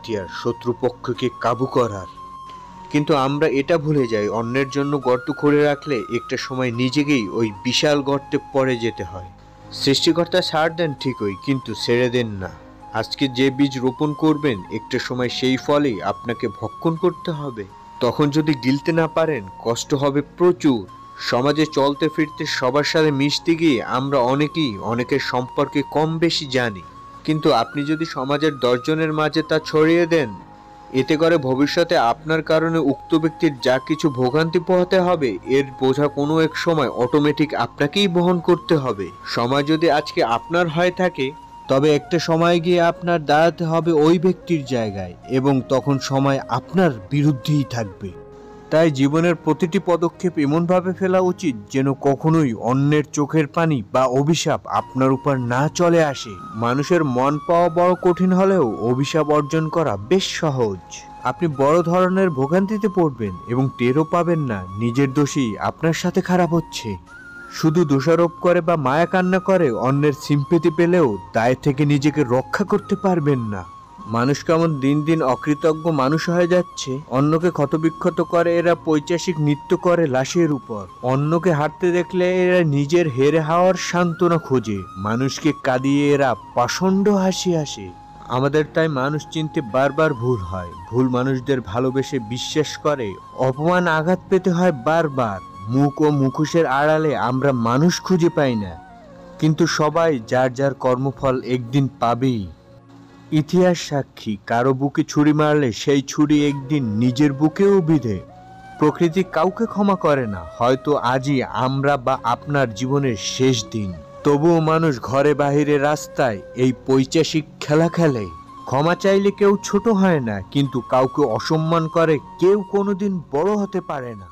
হাতিয়ার শত্রুপক্ষকে কাবু করার। কিন্তু আমরা এটা ভুলে যাই, অন্যের জন্য গর্ত করে রাখলে একটা সময় নিজেকেই ওই বিশাল গর্তে পড়ে যেতে হয়। সৃষ্টিকর্তা ছাড় দেন ঠিকই, কিন্তু ছেড়ে দেন না। আজকে যে বীজ রোপণ করবেন একটা সময় সেই ফলই আপনাকে ভক্ষণ করতে হবে। তখন যদি গিলতে না পারেন কষ্ট হবে প্রচুর। সমাজে চলতে ফিরতে সবার সাথে মিশতে গিয়ে আমরা অনেকেই অনেকের সম্পর্কে কম বেশি জানি, কিন্তু আপনি যদি সমাজের 10 জনের মাঝে তা ছড়িয়ে দেন, এতে করে ভবিষ্যতে আপনার কারণে উক্ত ব্যক্তির যা কিছু ভোগান্তি পোহাতে হবে এর বোঝা কোনো এক সময় অটোমেটিক আপনাকেই বহন করতে হবে। সময় যদি আজকে আপনার হয়ে থাকে, তবে একটা সময় গিয়ে আপনার দাঁড়াতে হবে ওই ব্যক্তির জায়গায়, এবং তখন সময় আপনার বিরুদ্ধেই থাকবে। তাই জীবনের প্রতিটি পদক্ষেপ এমনভাবে ফেলা উচিত যেন কখনোই অন্যের চোখের পানি বা অভিশাপ আপনার উপর না চলে আসে। মানুষের মন পাওয়া বড় কঠিন হলেও অভিশাপ অর্জন করা বেশ সহজ। আপনি বড় ধরনের ভোগান্তিতে পড়বেন এবং টেরও পাবেন না নিজের দোষেই আপনার সাথে খারাপ হচ্ছে। শুধু দোষারোপ করে বা মায়া কান্না করে অন্যের সিম্পেথি পেলেও দায় থেকে নিজেকে রক্ষা করতে পারবেন না। মানুষ কেমন দিন দিন অকৃতজ্ঞ মানুষ হয়ে যাচ্ছে। অন্যকে ক্ষতবিক্ষত করে এরা পৈশাচিক নৃত্য করে লাশের উপর। অন্যকে হাঁটতে দেখলে এরা নিজের হেরে হাওয়ার সান্ত্বনা খোঁজে। মানুষকে কাঁদিয়ে এরা পাষণ্ড হাসি হাসে। আমাদের তাই মানুষ চিনতে বারবার ভুল হয়। ভুল মানুষদের ভালোবেসে বিশ্বাস করে অপমান আঘাত পেতে হয় বারবার। মুখ ও মুখোশের আড়ালে আমরা মানুষ খুঁজে পাই না, কিন্তু সবাই যার যার কর্মফল একদিন পাবেই। ইতিহাস সাক্ষী, কারো বুকে ছুরি মারলে সেই ছুরি একদিন নিজের বুকেও বিঁধে। প্রকৃতি কাউকে ক্ষমা করে না। হয়তো আজই আমরা বা আপনার জীবনের শেষ দিন, তবুও মানুষ ঘরে বাহিরে রাস্তায় এই পৈশাচিক খেলা খেলে। ক্ষমা চাইলে কেউ ছোট হয় না, কিন্তু কাউকে অসম্মান করে কেউ কোনোদিন বড় হতে পারে না।